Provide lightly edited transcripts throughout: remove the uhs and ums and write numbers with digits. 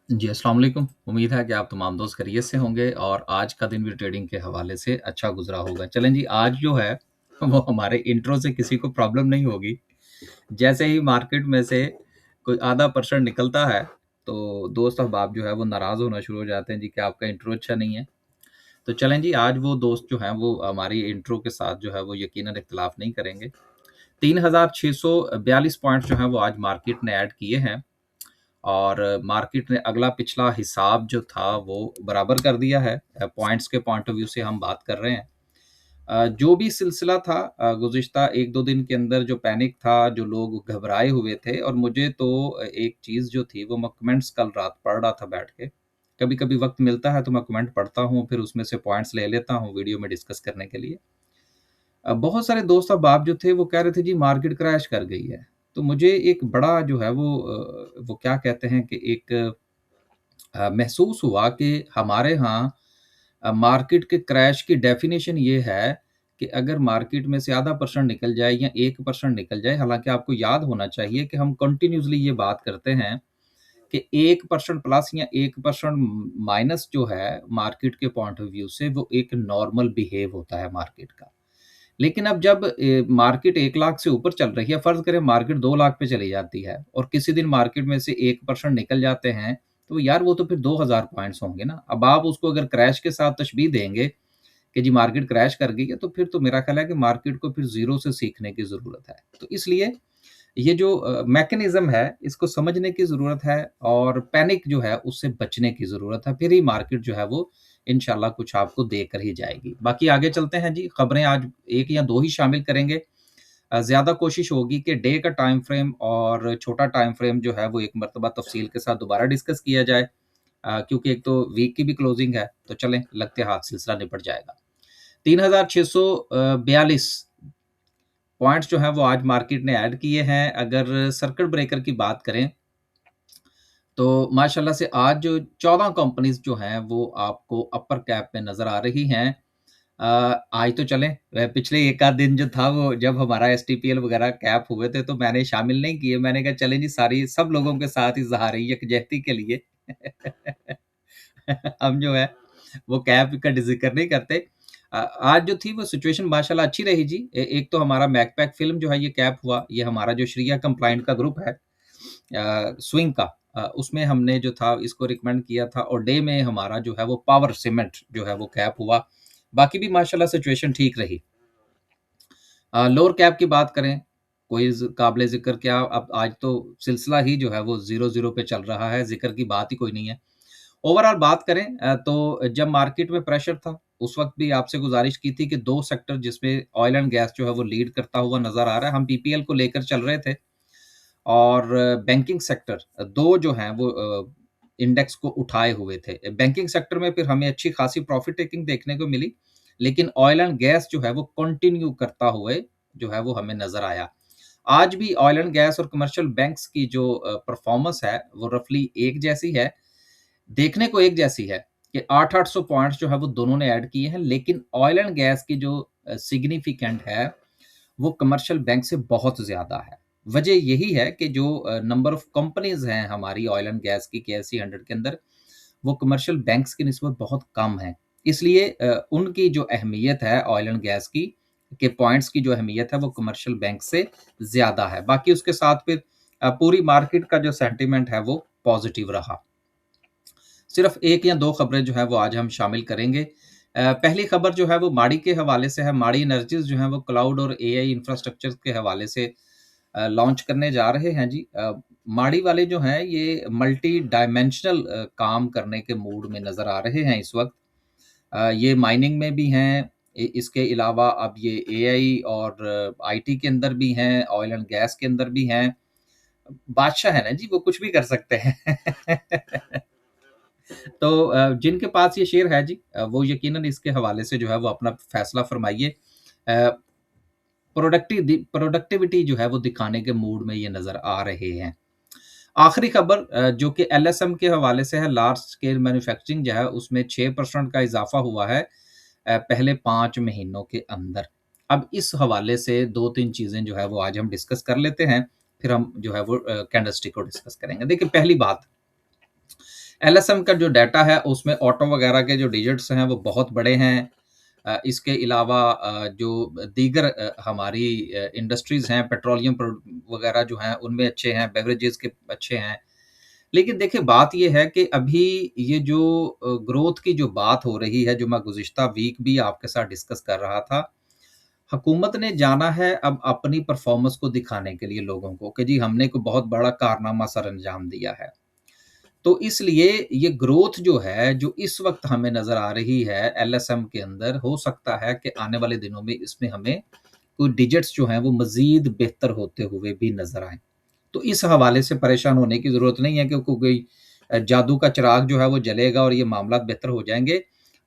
जी, अस्सलाम वालेकुम। उम्मीद है कि आप तमाम दोस्त खैरियत से होंगे और आज का दिन भी ट्रेडिंग के हवाले से अच्छा गुज़रा होगा। चलें जी, आज जो है वो हमारे इंट्रो से किसी को प्रॉब्लम नहीं होगी। जैसे ही मार्केट में से कोई आधा परसेंट निकलता है, तो दोस्त अहबाब जो है वो नाराज़ होना शुरू हो जाते हैं जी कि आपका इंट्रो अच्छा नहीं है। तो चलें जी, आज वो दोस्त जो हैं वो हमारी इंट्रो के साथ जो है वो यकीनन इख्तिलाफ़ नहीं करेंगे। 3642 पॉइंट्स जो हैं वो आज मार्केट ने ऐड किए हैं। और मार्केट ने अगला पिछला हिसाब जो था वो बराबर कर दिया है। पॉइंट्स के पॉइंट ऑफ व्यू से हम बात कर रहे हैं। जो भी सिलसिला था गुज़िश्ता 1-2 दिन के अंदर जो पैनिक था, जो लोग घबराए हुए थे और मुझे तो एक चीज़ जो थी वो मैं कमेंट्स कल रात पढ़ रहा था बैठ के। कभी-कभी वक़्त मिलता है तो मैं कमेंट पढ़ता हूँ, फिर उसमें से पॉइंट्स ले लेता हूँ वीडियो में डिस्कस करने के लिए। बहुत सारे दोस्त अहबाब जो थे वो कह रहे थे जी मार्केट क्रैश कर गई है। तो मुझे एक बड़ा जो है वो क्या कहते हैं कि एक महसूस हुआ कि हमारे यहाँ मार्केट के क्रैश की डेफ़िनेशन ये है कि अगर मार्केट में से आधा परसेंट निकल जाए या 1% निकल जाए, हालाँकि आपको याद होना चाहिए कि हम कंटिन्यूअसली ये बात करते हैं कि 1% प्लस या 1% माइनस जो है मार्केट के पॉइंट ऑफ व्यू से वो एक नॉर्मल बिहेव होता है मार्केट का। लेकिन अब जब मार्केट 1 लाख से ऊपर चल रही है, फ़र्ज़ करें मार्केट 2 लाख पे चली जाती है और किसी दिन मार्केट में से 1% निकल जाते हैं, तो यार वो तो फिर 2000 पॉइंट्स होंगे ना। अब आप उसको अगर क्रैश के साथ तशबीह देंगे कि जी मार्केट क्रैश कर गई है, तो फिर तो मेरा ख़्याल है कि मार्केट को फिर ज़ीरो से सीखने की ज़रूरत है। तो इसलिए ये जो मैकेनिज़्म है, इसको समझने की ज़रूरत है और पैनिक जो है, उससे बचने की ज़रूरत है। फिर ही मार्केट जो है, वो इंशाल्लाह कुछ आपको देकर ही जाएगी। बाकी आगे चलते हैं जी, खबरें आज 1 या 2 ही शामिल करेंगे। ज़्यादा कोशिश होगी कि डे का टाइम फ्रेम और छोटा टाइम फ्रेम जो है, वो एक मर्तबा तफ़सील के साथ दोबारा डिस्कस किया जाए। क्योंकि एक तो वीक की भी क्लोज़िंग है, तो चलें लगते हाथ सिलसिला निपट जाएगा। 3642 पॉइंट्स जो हैं वो आज मार्केट ने ऐड किए हैं। अगर सर्किट ब्रेकर की बात करें, तो माशाल्लाह से आज जो 14 कंपनीज़ जो हैं वो आपको अपर कैप में नज़र आ रही हैं। आज तो चलें पिछले 1 आध दिन जो था वो जब हमारा एसटीपीएल वगैरह कैप हुए थे तो मैंने शामिल नहीं किए। मैंने कहा चलें जी सारी सब लोगों के साथ इज़हार-ए-यकजहती के लिए हम जो है वो कैप का ज़िक्र नहीं करते। आज जो थी वो सिचुएशन माशाल्लाह अच्छी रही जी। एक तो हमारा मैकपैक फ़िल्म जो है ये कैप हुआ, ये हमारा जो शरिया कंप्लायंट का ग्रुप है स्विंग का उसमें हमने जो था इसको रिकमेंड किया था और डे में हमारा जो है वो पावर सीमेंट जो है वो कैप हुआ। बाकी भी माशाल्लाह सिचुएशन ठीक रही। लोअर कैप की बात करें, कोई काबिल ज़िक्र क्या अब आज तो सिलसिला ही जो है वो 0-0 पे चल रहा है, ज़िक्र की बात ही कोई नहीं है। ओवरऑल बात करें तो जब मार्केट में प्रेशर था, उस वक़्त भी आपसे गुज़ारिश की थी कि 2 सेक्टर जिसमें ऑयल एंड गैस जो है वो लीड करता हुआ नज़र आ रहा है। हम पीपीएल को लेकर चल रहे थे और बैंकिंग सेक्टर 2 जो हैं वो इंडेक्स को उठाए हुए थे। बैंकिंग सेक्टर में फिर हमें अच्छी खासी प्रॉफ़िट टेकिंग देखने को मिली, लेकिन ऑयल एंड गैस जो है वो कंटिन्यू करता हुए जो है वो हमें नज़र आया। आज भी ऑयल एंड गैस और कमर्शियल बैंक्स की जो परफ़ॉर्मेंस है, वो रफ़ली एक जैसी है। देखने को एक जैसी है कि 8-800 पॉइंट्स जो है वो दोनों ने ऐड किए हैं, लेकिन ऑयल एंड गैस की जो सिग्निफिकेंट है, वो कमर्शियल बैंक से बहुत ज़्यादा है। वजह यही है कि जो नंबर ऑफ कंपनीज़ हैं हमारी ऑयल एंड गैस की केएससी 100 के अंदर, वो कमर्शियल बैंक्स की निस्बत बहुत कम है। इसलिए उनकी जो अहमियत है ऑयल एंड गैस की, के पॉइंट्स की जो अहमियत है वो कमर्शियल बैंक से ज़्यादा है। बाकी उसके साथ फिर पूरी मार्केट का जो सेंटिमेंट है वो पॉज़िटिव रहा। सिर्फ़ 1 या 2 खबरें जो हैं वो आज हम शामिल करेंगे। पहली खबर जो है वो माड़ी के हवाले से है। माड़ी एनर्जीज़ जो है वो क्लाउड और एआई इंफ्रास्ट्रक्चर के हवाले से लॉन्च करने जा रहे हैं जी। माड़ी वाले जो हैं ये मल्टी डायमेंशनल काम करने के मूड में नज़र आ रहे हैं इस वक़्त। ये माइनिंग में भी हैं, इसके अलावा अब ये एआई और आईटी के अंदर भी हैं, ऑयल एंड गैस के अंदर भी हैं। बादशाह है ना जी, वो कुछ भी कर सकते हैं। तो जिनके पास ये शेयर है जी वो यकीनन इसके हवाले से जो है वो अपना फैसला फरमाइए। प्रोडक्टिविटी जो है वो दिखाने के मूड में ये नज़र आ रहे हैं। आखिरी खबर जो कि एलएसएम के हवाले से है, लार्ज स्केल मैन्युफैक्चरिंग जो है उसमें 6% का इज़ाफ़ा हुआ है पहले 5 महीनों के अंदर। अब इस हवाले से 2-3 चीज़ें जो है वो आज हम डिस्कस कर लेते हैं, फिर हम जो है वो कैंडलस्टिक को डिस्कस करेंगे। देखिए पहली बात एलएसएम का जो डाटा है उसमें ऑटो वगैरह के जो डिजिट्स हैं वो बहुत बड़े हैं। इसके अलावा जो दीगर हमारी इंडस्ट्रीज़ हैं, पेट्रोलियम वगैरह जो हैं उनमें अच्छे हैं, बेवरेजेज़ के अच्छे हैं। लेकिन देखिए बात ये है कि अभी ये जो ग्रोथ की जो बात हो रही है, जो मैं गुज़िश्ता वीक भी आपके साथ डिस्कस कर रहा था, हुकूमत ने जाना है अब अपनी परफ़ॉर्मेंस को दिखाने के लिए लोगों को कि जी हमने कोई बहुत बड़ा कारनामा सर अंजाम दिया है। तो इसलिए ये ग्रोथ जो है, जो इस वक़्त हमें नज़र आ रही है एलएसएम के अंदर, हो सकता है कि आने वाले दिनों में इसमें हमें कोई डिजिट्स जो हैं वो मज़ीद बेहतर होते हुए भी नज़र आएँ। तो इस हवाले से परेशान होने की ज़रूरत नहीं है कि कोई जादू का चिराग जो है वो जलेगा और ये मामलात बेहतर हो जाएँगे।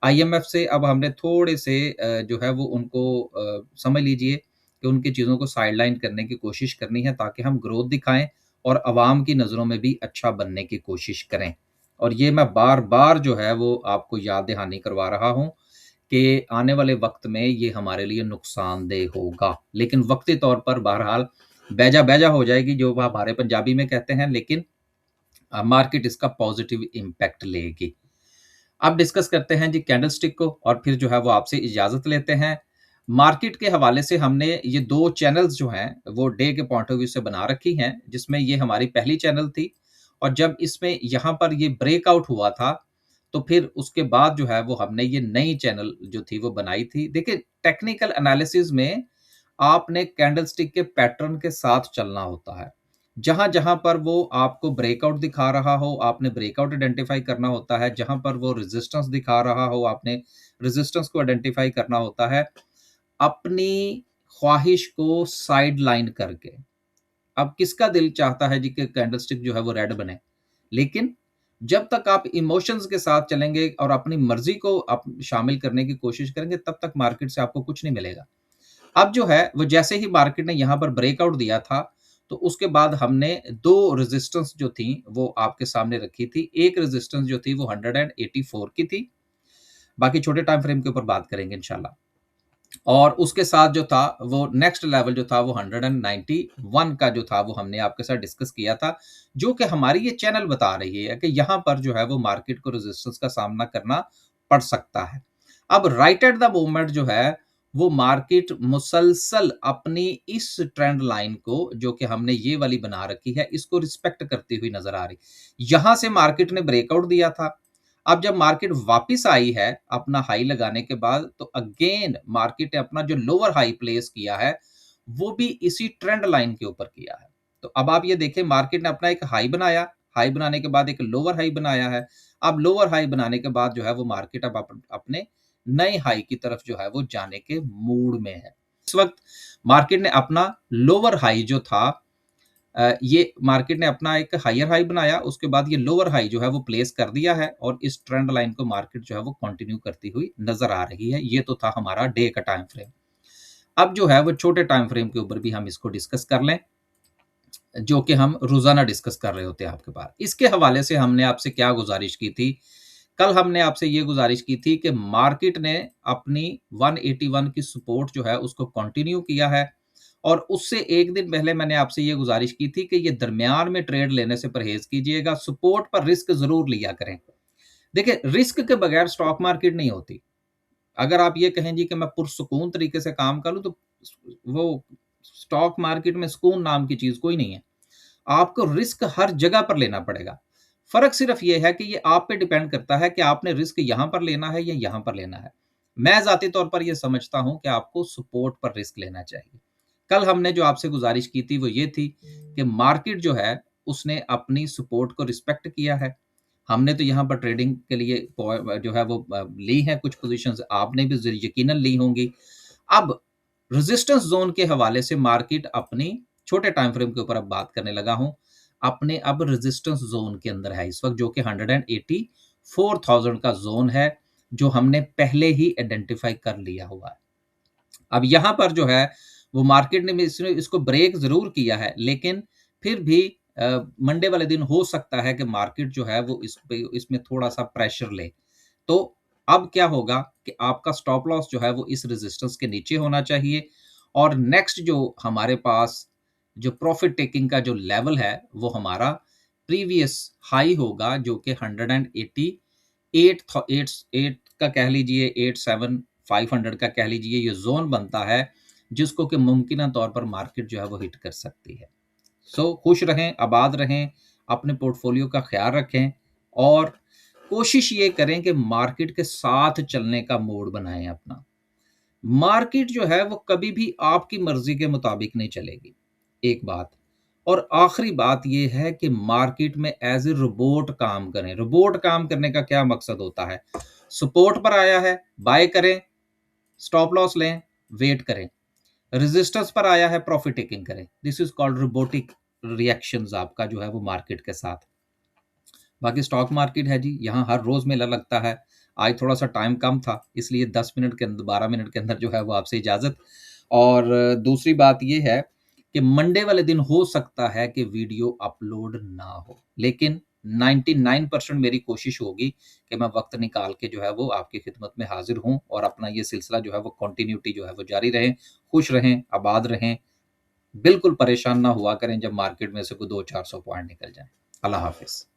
आईएमएफ से अब हमने थोड़े से जो है वो उनको समझ लीजिए कि उनकी चीज़ों को साइडलाइन करने की कोशिश करनी है ताकि हम ग्रोथ दिखाएँ और अवाम की नज़रों में भी अच्छा बनने की कोशिश करें। और ये मैं बार-बार जो है वो आपको याद दहानी करवा रहा हूँ कि आने वाले वक़्त में ये हमारे लिए नुकसानदेह होगा। लेकिन वक़्ती तौर पर बहरहाल बेजा-बेजा हो जाएगी जो हमारे पंजाबी में कहते हैं, लेकिन मार्केट इसका पॉज़िटिव इम्पैक्ट लेगी। अब डिस्कस करते हैं जी कैंडलस्टिक को और फिर जो है वो आपसे इजाज़त लेते हैं। मार्केट के हवाले से हमने ये 2 चैनल्स जो हैं वो डे के पॉइंट ऑफ व्यू से बना रखी हैं, जिसमें ये हमारी पहली चैनल थी और जब इसमें यहाँ पर ये ब्रेकआउट हुआ था, तो फिर उसके बाद जो है वो हमने ये नई चैनल जो थी वो बनाई थी। देखिए टेक्निकल एनालिसिस में आपने कैंडलस्टिक के पैटर्न के साथ चलना होता है। जहाँ-जहाँ पर वो आपको ब्रेकआउट दिखा रहा हो, आपने ब्रेकआउट आइडेंटिफ़ाई करना होता है, जहाँ पर वो रेजिस्टेंस दिखा रहा हो, आपने रेजिस्टेंस को आइडेंटिफ़ाई करना होता है, अपनी ख्वाहिश को साइडलाइन करके। अब किसका दिल चाहता है जी कि कैंडलस्टिक जो है वो रेड बने? लेकिन जब तक आप इमोशंस के साथ चलेंगे और अपनी मर्ज़ी को आप शामिल करने की कोशिश करेंगे, तब तक मार्केट से आपको कुछ नहीं मिलेगा। अब जो है वो जैसे ही मार्केट ने यहाँ पर ब्रेकआउट दिया था, तो उसके बाद हमने 2 रेजिस्टेंस जो थी वो आपके सामने रखी थी। एक रेजिस्टेंस जो थी वो 184 की थी, बाकी छोटे टाइम फ्रेम के ऊपर बात करेंगे इंशाल्लाह। और उसके साथ जो था वो नेक्स्ट लेवल जो था वो 191 का जो था वो हमने आपके साथ डिस्कस किया था, जो कि हमारी ये चैनल बता रही है कि यहाँ पर जो है वो मार्केट को रेजिस्टेंस का सामना करना पड़ सकता है। अब राइट एट द मोमेंट जो है वो मार्केट मुसलसल अपनी इस ट्रेंड लाइन को जो कि हमने ये वाली बना रखी है इसको रिस्पेक्ट करती हुई नजर आ रही। यहाँ से मार्केट ने ब्रेकआउट दिया था। अब जब मार्केट वापस आई है अपना हाई लगाने के बाद, तो अगेन मार्केट ने अपना जो लोअर हाई प्लेस किया है वो भी इसी ट्रेंड लाइन के ऊपर किया है। तो अब आप ये देखें मार्केट ने अपना एक हाई बनाया, हाई बनाने के बाद एक लोअर हाई बनाया है। अब लोअर हाई बनाने के बाद जो है वो मार्केट अब अपने नए हाई की तरफ जो है वो जाने के मूड में है। इस वक्त मार्केट ने अपना लोअर हाई जो था ये मार्केट ने अपना एक हायर हाई बनाया, उसके बाद ये लोअर हाई जो है वो प्लेस कर दिया है और इस ट्रेंड लाइन को मार्केट जो है वो कंटिन्यू करती हुई नज़र आ रही है। ये तो था हमारा डे का टाइम फ्रेम। अब जो है वो छोटे टाइम फ्रेम के ऊपर भी हम इसको डिस्कस कर लें, जो कि हम रोज़ाना डिस्कस कर रहे होते हैं आपके पास। इसके हवाले से हमने आपसे क्या गुज़ारिश की थी? कल हमने आपसे ये गुज़ारिश की थी कि मार्केट ने अपनी 181 की सपोर्ट जो है उसको कंटिन्यू किया है और उससे 1 दिन पहले मैंने आपसे ये गुज़ारिश की थी कि ये दरमियान में ट्रेड लेने से परहेज़ कीजिएगा, सपोर्ट पर रिस्क ज़रूर लिया करें। देखिए, रिस्क के बगैर स्टॉक मार्केट नहीं होती। अगर आप ये कहें जी कि मैं पुरसुकून तरीके से काम कर लूँ, तो वो स्टॉक मार्केट में सुकून नाम की चीज़ कोई नहीं है। आपको रिस्क हर जगह पर लेना पड़ेगा। फ़र्क सिर्फ़ ये है कि ये आप पे डिपेंड करता है कि आपने रिस्क यहाँ पर लेना है या यहाँ पर लेना है। मैं ज़ाती तौर पर ये समझता हूँ कि आपको सपोर्ट पर रिस्क लेना चाहिए। कल हमने जो आपसे गुज़ारिश की थी वो ये थी कि मार्केट जो है उसने अपनी सपोर्ट को रिस्पेक्ट किया है। हमने तो यहाँ पर ट्रेडिंग के लिए जो है वो ली हैं कुछ पोज़ीशंस, आपने भी यकीनन ली होंगी। अब रेजिस्टेंस ज़ोन के हवाले से मार्केट अपनी छोटे टाइम फ्रेम के ऊपर अब बात करने लगा हूँ। अपने अब रेजिस्टेंस ज़ोन के अंदर है इस वक़्त, जो कि 184,000 का ज़ोन है, जो हमने पहले ही आइडेंटिफ़ाई कर लिया हुआ है। अब यहाँ पर जो है वो मार्केट ने भी इसने इसको ब्रेक ज़रूर किया है, लेकिन फिर भी मंडे वाले दिन हो सकता है कि मार्केट जो है वो इस पे इसमें थोड़ा-सा प्रेशर ले। तो अब क्या होगा कि आपका स्टॉप लॉस जो है वो इस रेजिस्टेंस के नीचे होना चाहिए और नेक्स्ट जो हमारे पास जो प्रॉफिट टेकिंग का जो लेवल है वो हमारा प्रीवियस हाई होगा जो कि 188 का कह लीजिए, 87,500 का कह लीजिए, ये ज़ोन बनता है जिसको कि मुमकिना तौर पर मार्केट जो है वो हिट कर सकती है। सो खुश रहें, आबाद रहें, अपने पोर्टफोलियो का ख्याल रखें और कोशिश ये करें कि मार्केट के साथ चलने का मूड बनाएँ अपना। मार्केट जो है वो कभी भी आपकी मर्ज़ी के मुताबिक नहीं चलेगी, एक बात। और आखिरी बात ये है कि मार्केट में एज़ ए रोबोट काम करें। रोबोट काम करने का क्या मकसद होता है? सपोर्ट पर आया है, बाय करें, स्टॉप लॉस लें, वेट करें। रेजिस्टेंस पर आया है, प्रॉफिट टेकिंग करें। This is called robotic reactions आपका जो है वो मार्केट के साथ। बाकी स्टॉक मार्केट है जी, यहाँ हर रोज़ मेला लगता है। आज थोड़ा-सा टाइम कम था, इसलिए 10 मिनट के अंदर 12 मिनट के अंदर जो है वो आपसे इजाज़त। और दूसरी बात ये है कि मंडे वाले दिन हो सकता है कि वीडियो अपलोड ना हो, लेकिन 99% मेरी कोशिश होगी कि मैं वक़्त निकाल के जो है वो आपकी खिदमत में हाज़िर हूँ और अपना ये सिलसिला जो है वो कंटिन्यूटी जो है वो जारी रहे। खुश रहें, आबाद रहें, बिल्कुल परेशान ना हुआ करें जब मार्केट में से कोई 200-400 पॉइंट निकल जाएँ। अल्लाह हाफ़िज़।